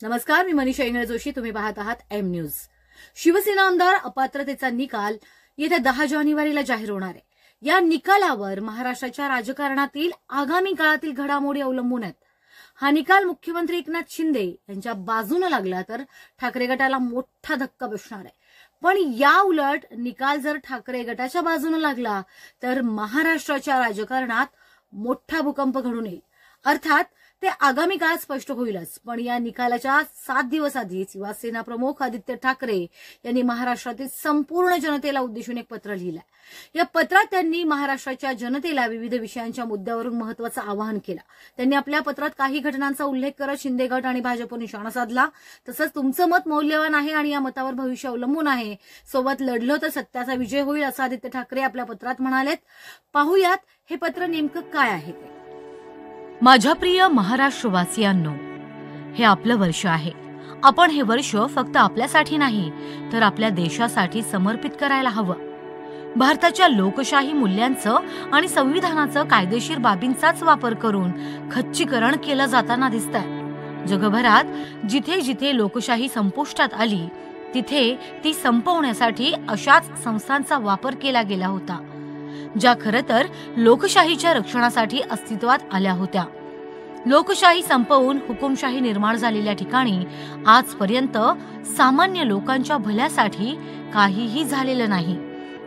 नमस्कार, मी मनीषा इंगळे जोशी. तुम्ही पाहत आहात एम न्यूज. शिवसेना आमदार अपात्रतेचा निकाल येत्या 10 जानेवारीला जाहीर होणार आहे. या निकालावर महाराष्ट्राच्या राजकारणातील आगामी काळातील घडामोडी अवलंबून आहेत. हा निकाल मुख्यमंत्री एकनाथ शिंदे यांच्या बाजूने लागला तर ठाकरे गटाला मोठा धक्का बसणार आहे. पण या उलट निकाल जर ठाकरे गटाच्या बाजूने लागला तर महाराष्ट्राच्या राजकारणात मोठा भूकंप घडून येईल. अर्थात ते आगामी काळात स्पष्ट होईलच. पण या निकालाच्या 7 दिवस आधीच शिवसेना प्रमुख आदित्य ठाकरे यांनी महाराष्ट्रातील संपूर्ण जनतेला उद्देशून एक पत्र लिहिलं. या पत्रात त्यांनी महाराष्ट्राच्या जनतेला विविध विषयांच्या मुद्द्यावरून महत्त्वाचं आवाहन केलं. त्यांनी आपल्या पत्रात काही घटनांचा उल्लेख करत शिंदे गट आणि भाजपवर निशाणा साधला. तसंच तुमचं मत मौल्यवान आहे आणि या मतावर भविष्य अवलंबून आहे. सोबत लढलो तर सत्याचा विजय होईल असं आदित्य ठाकरे आपल्या पत्रात म्हणालेत. पाहूयात हे पत्र नेमकं काय आहे ते. माझ्या प्रिय महाराष्ट्रवासियांनो, हे आपलं वर्ष आहे. आपण हे वर्ष फक्त आपल्यासाठी नाही तर आपल्या देशासाठी समर्पित करायला हवं. भारताच्या लोकशाही मूल्यांचं आणि संविधानाचं कायदेशीर बाबींचाच वापर करून खच्चीकरण केलं जाताना दिसतंय. जगभरात जिथे जिथे लोकशाही संपुष्टात आली तिथे ती संपवण्यासाठी अशाच संस्थांचा वापर केला गेला होता, ज्या खरं तर लोकशाहीच्या रक्षणासाठी अस्तित्वात आल्या होत्या. लोकशाही संपवून हुकुमशाही निर्माण झालेल्या ठिकाणी आजपर्यंत सामान्य लोकांच्या भल्यासाठी काहीही झालेलं नाही.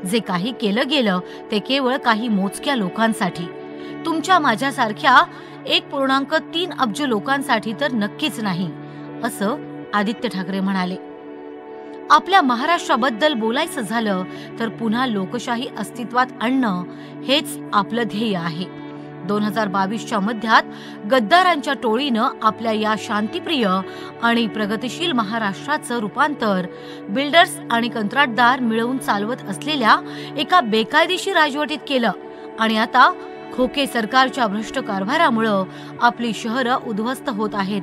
जे काही केलं गेलं ते केवळ काही मोजक्या लोकांसाठी, तुमच्या माझ्यासारख्या 1.3 अब्ज लोकांसाठी तर नक्कीच नाही, असं आदित्य ठाकरे म्हणाले. आपल्या महाराष्ट्राबद्दल बोलायचं झालं तर पुन्हा लोकशाही अस्तित्वात आणणं हेच आपलं ध्येय आहे. 2022च्या मध्यात गद्दारांच्या टोळीनं आपल्या या शांतिप्रिय आणि प्रगतिशील महाराष्ट्राचं रूपांतर बिल्डर्स आणि कंत्राटदार मिळवून चालवत असलेल्या एका बेकायदेशीर राजवटीत केलं आणि आता खोके सरकारच्या भ्रष्ट कारभारामुळं आपली शहरं उद्ध्वस्त होत आहेत.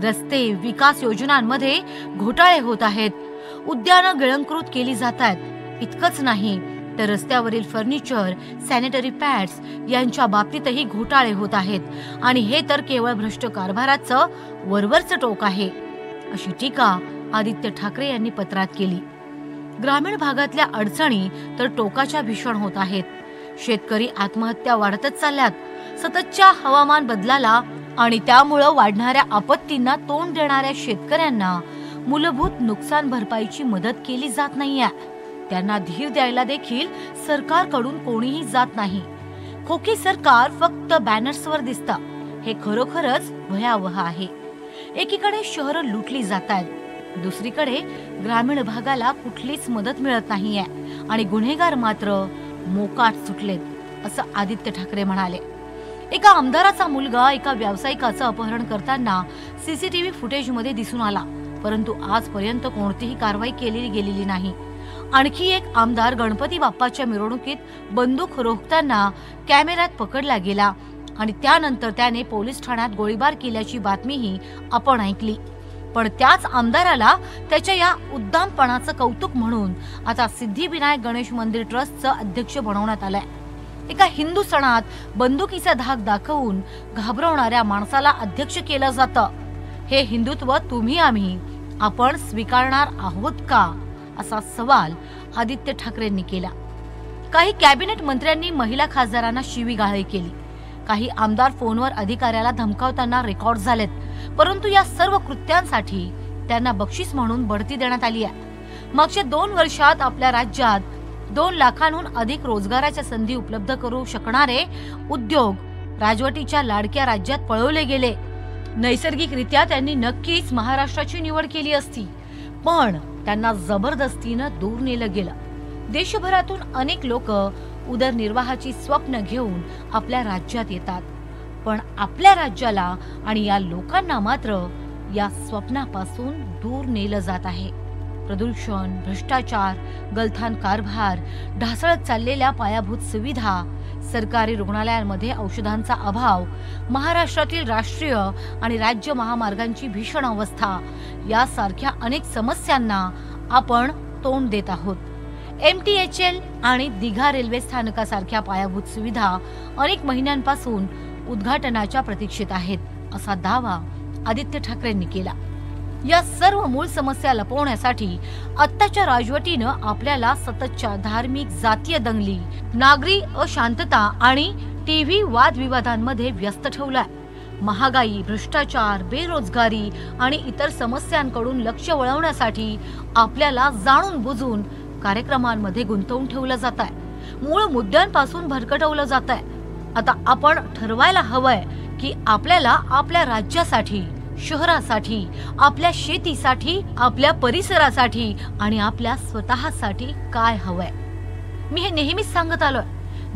रस्ते, विकास योजनांमध्ये घोटाळे होत आहेत. उद्यानं गिळंकृत केली जातात. इतकंच नाही तर रस्त्यावरील फर्निचर, सॅनिटरी पॅड्स यांच्या बाबतीतही घोटाळे होत आहेत आणि हे तर केवळ भ्रष्ट कारभाराचं वरवरचं टोक आहे, अशी टीका आदित्य ठाकरे यांनी पत्रात केली. ग्रामीण भागातल्या अडचणी तर टोकाच्या भीषण होत आहेत. शेतकरी आत्महत्या वाढतच चालल्यात. सततच्या हवामान बदलाला आणि त्यामुळं वाढणाऱ्या आपत्तींना तोंड देणाऱ्या शेतकऱ्यांना मूलभूत नुकसान भरपाईची मदत केली जात नाहीये. त्यांना धीर द्यायला देखील सरकारकडून कोणीही जात नाही. खोकी सरकार फक्त बॅनर्सवर दिसतं. हे खरोखरच भयावह आहे. एकीकडे शहरं लुटली जातात, दुसरीकडे ग्रामीण भागाला कुठलीच मदत मिळत नाहीये आणि गुन्हेगार मात्र मोकाट सुटलेत, असं आदित्य ठाकरे म्हणाले. एका आमदाराचा मुलगा एका व्यावसायिकाचं अपहरण करताना सीसीटीव्ही फुटेजमध्ये दिसून आला, परंतु आजपर्यंत कोणतीही कारवाई केली गेलेली नाही. आणखी एक आमदार गणपती बाप्पाच्या मिरवणुकीत बंदूक रोखताना कॅमेऱ्यात पकडला गेला आणि त्यानंतर त्याने पोलीस ठाण्यात गोळीबार केल्याची बातमीही आपण ऐकली. पण त्याच आमदाराला त्याच्या या उद्दामपणाचं कौतुक म्हणून आता सिद्धिविनायक गणेश मंदिर ट्रस्टचं अध्यक्ष बनवण्यात आलंय. एका हिंदू सणात बंदुकीचा धाक दाखवून घाबरवणाऱ्या माणसाला अध्यक्ष केलं जातं. हे हिंदुत्व तुम्ही आम्ही आपण स्वीकारणार आहोत का, असा सवाल आदित्य ठाकरेंनी केला. काही कॅबिनेट मंत्र्यांनी महिला खासदारांना शिवीगाळ केली. काही आमदार फोनवर अधिकाऱ्याला धमकावताना रेकॉर्ड झालेत, परंतु या सर्व कृत्यांसाठी त्यांना बक्षीस म्हणून बढती देण्यात आली आहे. मागच्या 2 वर्षात आपल्या राज्यात 2 लाखांहून अधिक रोजगाराच्या संधी उपलब्ध करू शकणारे उद्योग राजवटीच्या लाडक्या राज्यात पळवले गेले. नैसर्गिकरित्या त्यांनी नक्कीच महाराष्ट्राची निवड केली असती, पण त्यांना जबरदस्तीनं दूर नेलं गेलं. देशभरातून अनेक लोक उदरनिर्वाहाची स्वप्न घेऊन आपल्या राज्यात येतात, पण आपल्या राज्याला आणि या लोकांना मात्र या स्वप्नापासून दूर नेलं जात आहे. प्रदूषण, भ्रष्टाचार, गलथान कारभार, ढासळत चाललेल्या पायाभूत सुविधा, सरकारी रुग्णालयांमध्ये औषधांचा अभाव, महाराष्ट्रातील राष्ट्रीय आणि राज्य महामार्गांची भीषण अवस्था यासारख्या अनेक समस्यांना आपण तोंड देत आहोत. MTHL आणि दिघा रेल्वे स्थानकासारख्या पायाभूत सुविधा अनेक महिन्यांपासून उद्घाटनाच्या प्रतीक्षेत आहेत, असा दावा आदित्य ठाकरेंनी केला. या सर्व मूळ समस्या लपवण्यासाठी आत्ताच्या राजवटीनं आपल्याला सततच्या धार्मिक, जातीय दंगली, नागरी अशांतता आणि टीव्ही वादविवादांमध्ये व्यस्त ठेवलाय. महागाई, भ्रष्टाचार, बेरोजगारी आणि इतर समस्यांकडून लक्ष वळवण्यासाठी आपल्याला जाणून बुजून कार्यक्रमांमध्ये गुंतवून ठेवलं जात आहे. मूळ मुद्द्यांपासून भरकटवलं जात आहे. आता आपण ठरवायला हवंय की आपल्याला आपल्या राज्यासाठी, शहरासाठी, आपल्या शेतीसाठी, आपल्या परिसरासाठी आणि आपल्या स्वतःसाठी काय हवंय. मी हे नेहमीच सांगत आलोय,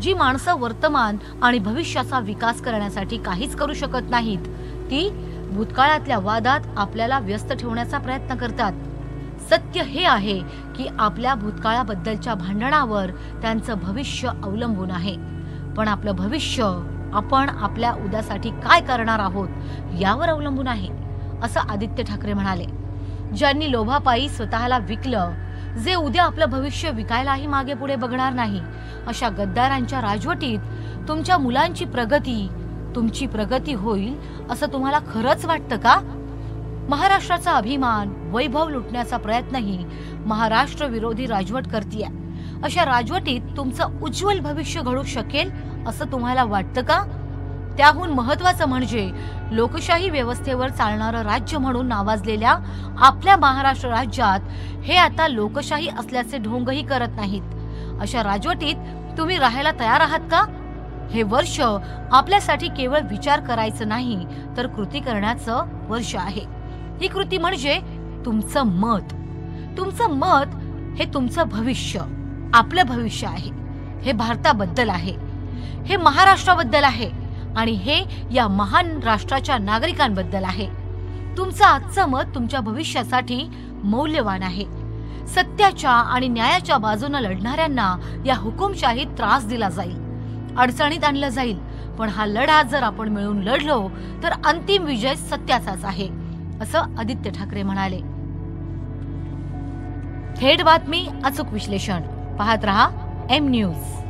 जी माणसं वर्तमान आणि भविष्याचा विकास करण्यासाठी काहीच करू शकत नाहीत, ती भूतकाळातल्या वादात आपल्याला व्यस्त ठेवण्याचा प्रयत्न करतात. सत्य हे आहे की आपल्या भूतकाळाबद्दलच्या भांडणावर त्यांचं भविष्य अवलंबून आहे. पण आपलं भविष्य आपण आपल्या उद्यासाठी काय करणार आहोत यावर अवलंबून आहे, असं आदित्य ठाकरे म्हणाले. ज्यांनी लोभापायी स्वतःला विकलं, जे उद्या आपलं भविष्य विकायलाही मागे पुढे बघणार नाही, अशा गद्दारांच्या राजवटीत तुमच्या मुलांची प्रगती, तुमची प्रगती होईल असं तुम्हाला खरंच वाटतं का? महाराष्ट्राचा अभिमान, वैभव लुटण्याचा प्रयत्नही महाराष्ट्र विरोधी राजवट करतीये. अशा राजवटीत तुमचं उज्ज्वल भविष्य घडू शकेल असं तुम्हाला वाटतं का? त्याहून महत्वाचं म्हणजे लोकशाही व्यवस्थेवर चालणारं राज्य म्हणून नावाजलेल्या आपल्या महाराष्ट्र राज्यात हे आता लोकशाही असल्याचे ढोंगही करत नाहीत. अशा राजवटीत तुम्ही राहायला तयार आहात का? हे वर्ष आपल्यासाठी केवळ विचार करायचं नाही, तर कृती करण्याचं वर्ष आहे. ही कृती म्हणजे तुमचं मत. तुमचं मत हे तुमचं भविष्य, आपलं भविष्य आहे. हे भारताबद्दल आहे, हे महाराष्ट्राबद्दल आहे आणि हे या महान राष्ट्राच्या नागरिकांबद्दल आहे. तुमचं आजचं मत तुमच्या भविष्यासाठी मौल्यवान आहे. सत्याच्या आणि न्यायाच्या बाजूने लढणाऱ्यांना या हुकुमशाहीत त्रास दिला जाईल, अडचणीत आणलं जाईल. पण हा लढा जर आपण मिळून लढलो तर अंतिम विजय सत्याचाच आहे, असं आदित्य ठाकरे म्हणाले. थेट बातमी, अचूक विश्लेषण पाहत रहा एम न्यूज.